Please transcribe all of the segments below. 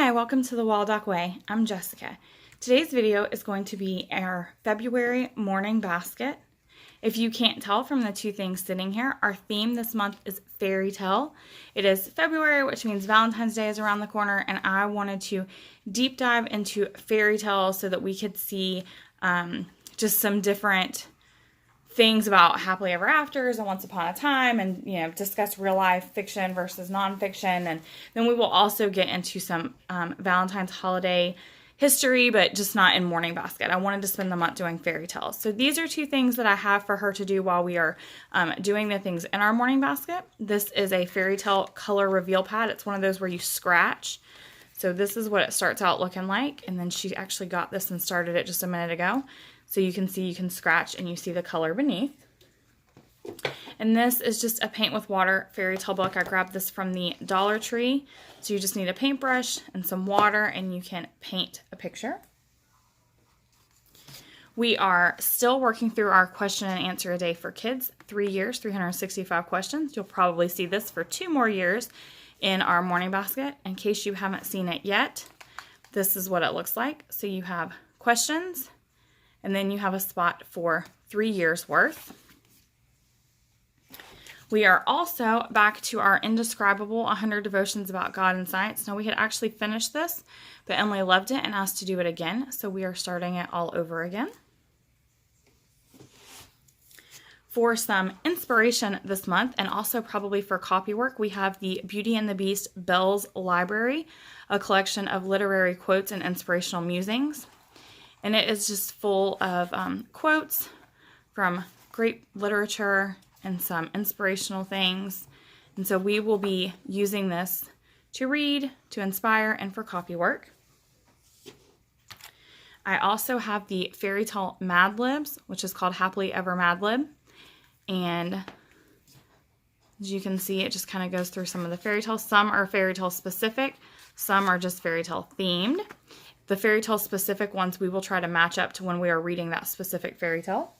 Hi, welcome to the Waldock Way. I'm Jessica. Today's video is going to be our February morning basket. If you can't tell from the two things sitting here, our theme this month is fairy tale. It is February, which means Valentine's Day is around the corner, and I wanted to deep dive into fairy tales so that we could see just some different things about happily ever afters and once upon a time, and discuss real life fiction versus nonfiction. And then we will also get into some Valentine's holiday history, but just not in morning basket. I wanted to spend the month doing fairy tales. So these are two things that I have for her to do while we are doing the things in our morning basket. This is a fairy tale color reveal pad. It's one of those where you scratch. So this is what it starts out looking like, and then she actually got this and started it just a minute ago. So you can see, you can scratch and you see the color beneath. And this is just a paint with water fairy tale book. I grabbed this from the Dollar Tree. So you just need a paintbrush and some water and you can paint a picture. We are still working through our question and answer a day for kids. 3 years, 365 questions. You'll probably see this for 2 more years in our morning basket. In case you haven't seen it yet, this is what it looks like. So you have questions, and then you have a spot for 3 years worth. We are also back to our indescribable 100 devotions about God and science. Now, we had actually finished this, but Emily loved it and asked to do it again. So we are starting it all over again. For some inspiration this month, and also probably for copy work, we have the Beauty and the Beast Belle's Library, a collection of literary quotes and inspirational musings. And it is just full of quotes from great literature and some inspirational things. And so we will be using this to read, to inspire, and for copy work. I also have the Fairy Tale Mad Libs, which is called Happily Ever Mad Lib. And as you can see, it just kind of goes through some of the fairy tales. Some are fairy tale specific, some are just fairy tale themed. The fairy tale specific ones we will try to match up to when we are reading that specific fairy tale.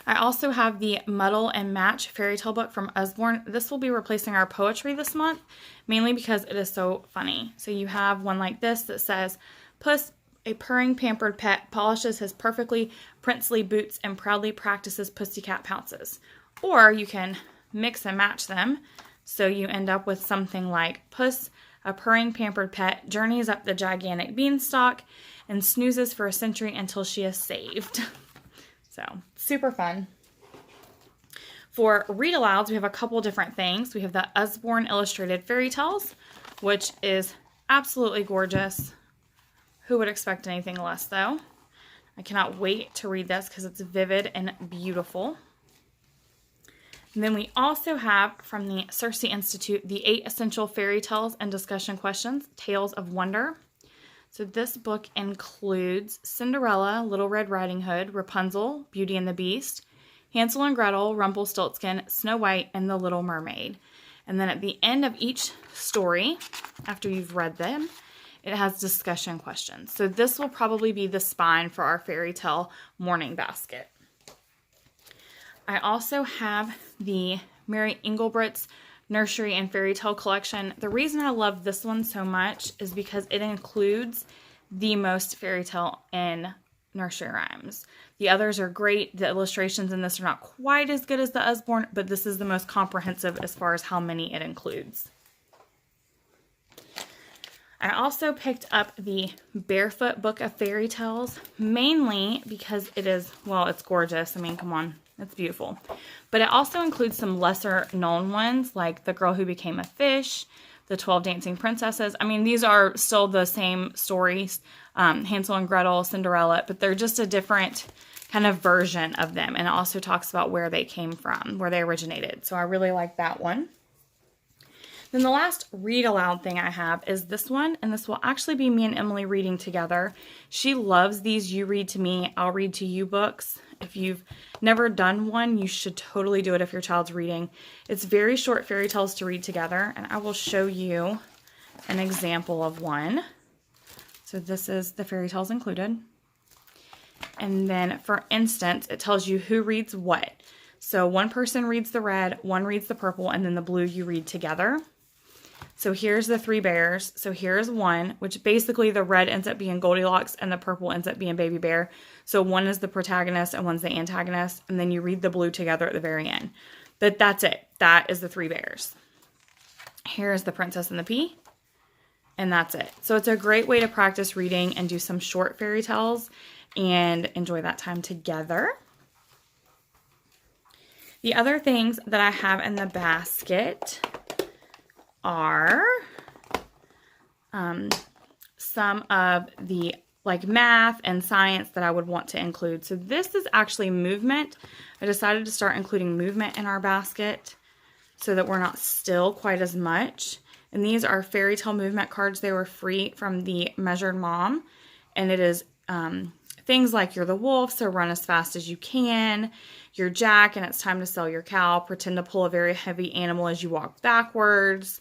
I also have the Muddle and Match fairy tale book from Usborne. This will be replacing our poetry this month, mainly because it is so funny. So you have one like this that says, Puss, a purring pampered pet, polishes his perfectly princely boots and proudly practices pussycat pounces. Or you can mix and match them. So you end up with something like, Puss, a purring pampered pet, journeys up the gigantic beanstalk and snoozes for a century until she is saved. So, super fun. For read alouds, we have a couple different things. We have the Usborne Illustrated Fairy Tales, which is absolutely gorgeous. Who would expect anything less, though? I cannot wait to read this because it's vivid and beautiful. And then we also have from the Circe Institute the 8 Essential Fairy Tales and Discussion Questions, Tales of Wonder. So this book includes Cinderella, Little Red Riding Hood, Rapunzel, Beauty and the Beast, Hansel and Gretel, Rumpelstiltskin, Snow White, and The Little Mermaid. And then at the end of each story, after you've read them, it has discussion questions. So this will probably be the spine for our fairy tale morning basket. I also have the Mary Engelbrecht's Nursery and Fairy Tale Collection. The reason I love this one so much is because it includes the most fairy tale in nursery rhymes. The others are great. The illustrations in this are not quite as good as the Usborne, but this is the most comprehensive as far as how many it includes. I also picked up the Barefoot Book of Fairy Tales, mainly because it is, well, it's gorgeous. I mean, come on. It's beautiful. But it also includes some lesser known ones like The Girl Who Became a Fish, The 12 Dancing Princesses. I mean, these are still the same stories, Hansel and Gretel, Cinderella, but they're just a different kind of version of them. And it also talks about where they came from, where they originated. So I really like that one. Then the last read aloud thing I have is this one, and this will actually be me and Emily reading together. She loves these You Read to Me, I'll Read to You books. If you've never done one, you should totally do it if your child's reading. It's very short fairy tales to read together, and I will show you an example of one. So this is the fairy tales included. And then, for instance, it tells you who reads what. So one person reads the red, one reads the purple, and then the blue you read together. So here's the 3 bears. So here's one, which basically the red ends up being Goldilocks and the purple ends up being Baby Bear. So one is the protagonist and one's the antagonist. And then you read the blue together at the very end. But that's it. That is the 3 bears. Here's the Princess and the Pea. And that's it. So it's a great way to practice reading and do some short fairy tales and enjoy that time together. The other things that I have in the basket are some of the like math and science that I would want to include. So this is actually movement. I decided to start including movement in our basket so that we're not still quite as much. And these are fairy tale movement cards. They were free from the Measured Mom. And it is things like you're the wolf, so run as fast as you can. You're Jack, and it's time to sell your cow. Pretend to pull a very heavy animal as you walk backwards.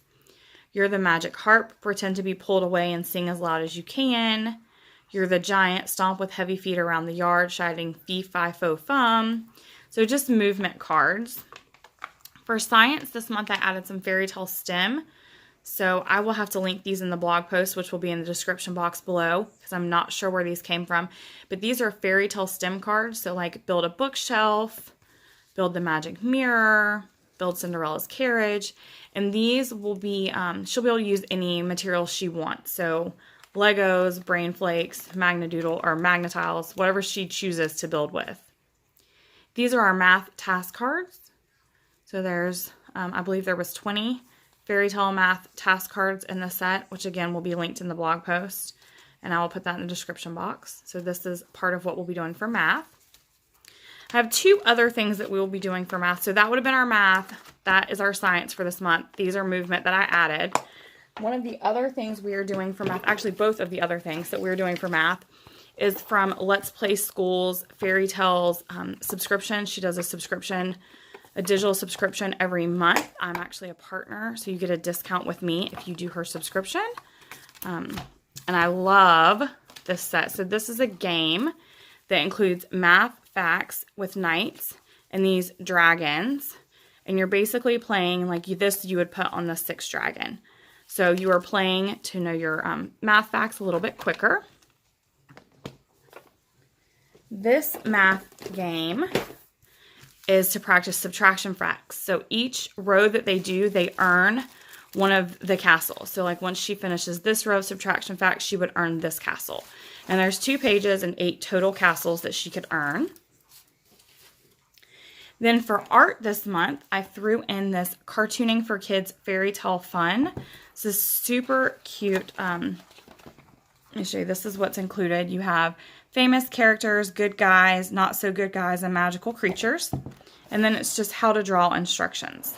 You're the magic harp. Pretend to be pulled away and sing as loud as you can. You're the giant. Stomp with heavy feet around the yard, shouting fee, fi, fo, fum. So just movement cards. For science this month, I added some fairy tale STEM. So I will have to link these in the blog post, which will be in the description box below, because I'm not sure where these came from. But these are fairy tale STEM cards. So like build a bookshelf, build the magic mirror, build Cinderella's carriage. And these will be, she'll be able to use any material she wants. So Legos, brain flakes, Magnadoodle, or Magnetiles, whatever she chooses to build with. These are our math task cards. So there's, I believe there was 20 fairy tale math task cards in the set, which again will be linked in the blog post. And I will put that in the description box. So this is part of what we'll be doing for math. I have 2 other things that we will be doing for math. So that would have been our math. That is our science for this month. These are movement that I added. One of the other things we are doing for math, actually both of the other things that we're doing for math, is from Let's Play School's Fairy Tales subscription. She does a subscription, a digital subscription every month. I'm actually a partner, so you get a discount with me if you do her subscription. And I love this set. So this is a game that includes math facts with knights and these dragons. And you're basically playing like this you would put on the 6th dragon. So you are playing to know your math facts a little bit quicker. This math game is to practice subtraction facts. So each row that they do, they earn one of the castles. So like once she finishes this row of subtraction facts, she would earn this castle. And there's 2 pages and 8 total castles that she could earn. Then for art this month, I threw in this Cartooning for Kids Fairy Tale Fun. This is super cute. Let me show you. This is what's included. You have famous characters, good guys, not so good guys, and magical creatures. And then it's just how to draw instructions.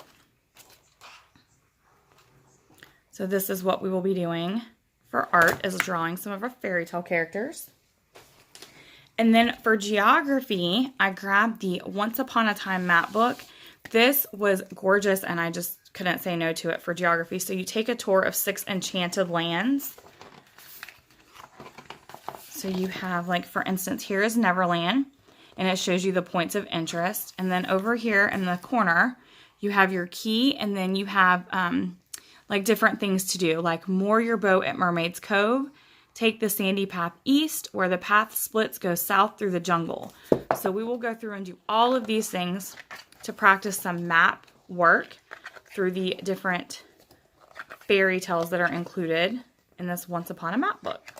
So this is what we will be doing for art, is drawing some of our fairy tale characters. And then for geography, I grabbed the Once Upon a Time map book. This was gorgeous, and I just couldn't say no to it for geography. So you take a tour of 6 enchanted lands. So you have, like, for instance, here is Neverland, and it shows you the points of interest. And then over here in the corner, you have your key, and then you have, like, different things to do, like moor your boat at Mermaid's Cove. Take the sandy path east, where the path splits, go south through the jungle. So we will go through and do all of these things to practice some map work through the different fairy tales that are included in this Once Upon a Map book.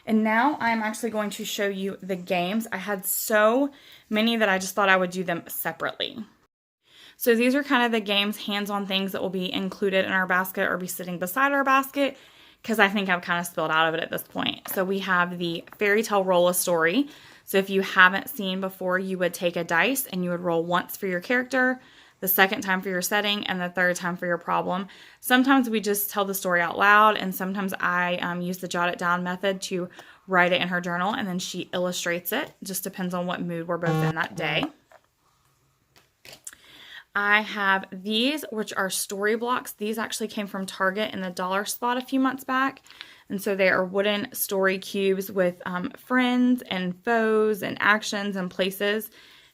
And now I'm actually going to show you the games. I had so many that I just thought I would do them separately. So these are kind of the games, hands-on things that will be included in our basket or be sitting beside our basket, because I think I've kind of spilled out of it at this point. So we have the Fairy Tale Roll a Story. So if you haven't seen before, you would take a dice and you would roll once for your character, the 2nd time for your setting, and the 3rd time for your problem. Sometimes we just tell the story out loud, and sometimes I use the jot it down method to write it in her journal, and then she illustrates it. Just depends on what mood we're both in that day. I have these, which are story blocks. These actually came from Target in the dollar spot a few months back. And so they are wooden story cubes with friends and foes and actions and places.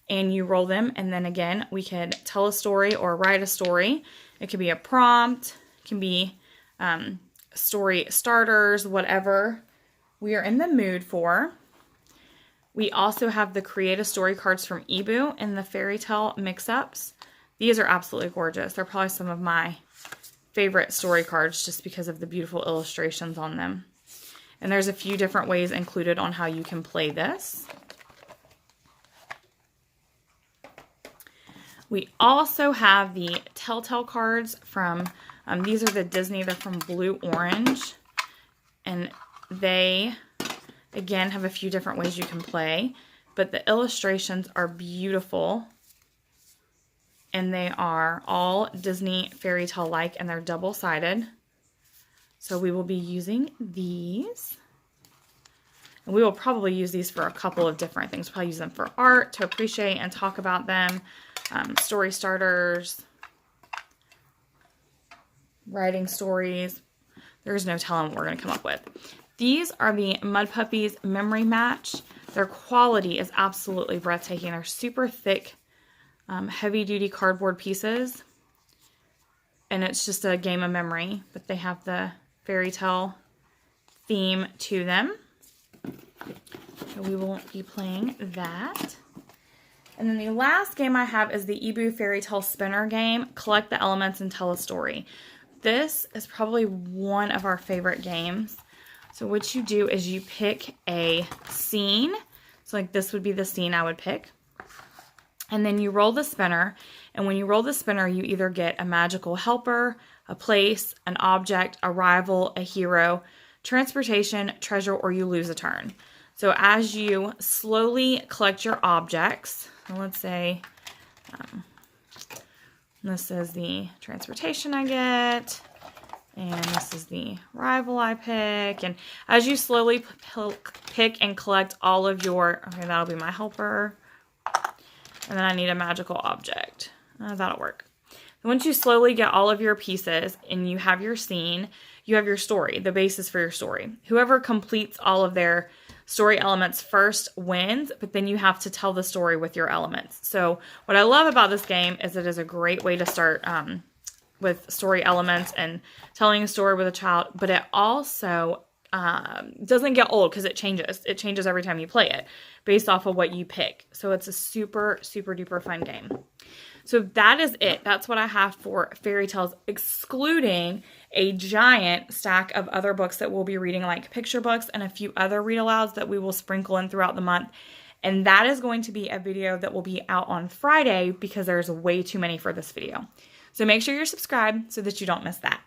And you roll them. And then again, we could tell a story or write a story. It could be a prompt. It can be story starters, whatever we are in the mood for. We also have the Create a Story cards from Eboo and the Fairy Tale mix-ups. These are absolutely gorgeous. They're probably some of my favorite story cards just because of the beautiful illustrations on them. And there's a few different ways included on how you can play this. We also have the Telltale cards from, these are the Disney, they're from Blue Orange. And they, again, have a few different ways you can play. But the illustrations are beautiful. And they are all Disney fairy tale-like, and they're double-sided. So we will be using these. And we will probably use these for a couple of different things. We'll probably use them for art, to appreciate and talk about them. Story starters. Writing stories. There's no telling what we're going to come up with. These are the Mud Puppies Memory Match. Their quality is absolutely breathtaking. They're super thick, heavy-duty cardboard pieces. And it's just a game of memory. But they have the fairy tale theme to them. So we will be playing that. And then the last game I have is the Eboo Fairy Tale Spinner game. Collect the elements and tell a story. This is probably one of our favorite games. So what you do is you pick a scene. So like this would be the scene I would pick. And then you roll the spinner. And when you roll the spinner, you either get a magical helper, a place, an object, a rival, a hero, transportation, treasure, or you lose a turn. So as you slowly collect your objects, let's say this is the transportation I get, and this is the rival I pick. And as you slowly pick and collect all of your, okay, that'll be my helper. And then I need a magical object. That'll work. Once you slowly get all of your pieces and you have your scene, you have your story, the basis for your story. Whoever completes all of their story elements first wins, but then you have to tell the story with your elements. So what I love about this game is it is a great way to start with story elements and telling a story with a child, but it also doesn't get old because it changes. It changes every time you play it based off of what you pick. So it's a super, super duper fun game. So that is it. That's what I have for Fairy Tales, excluding a giant stack of other books that we'll be reading, like picture books and a few other read-alouds that we will sprinkle in throughout the month. And that is going to be a video that will be out on Friday because there's way too many for this video. So make sure you're subscribed so that you don't miss that.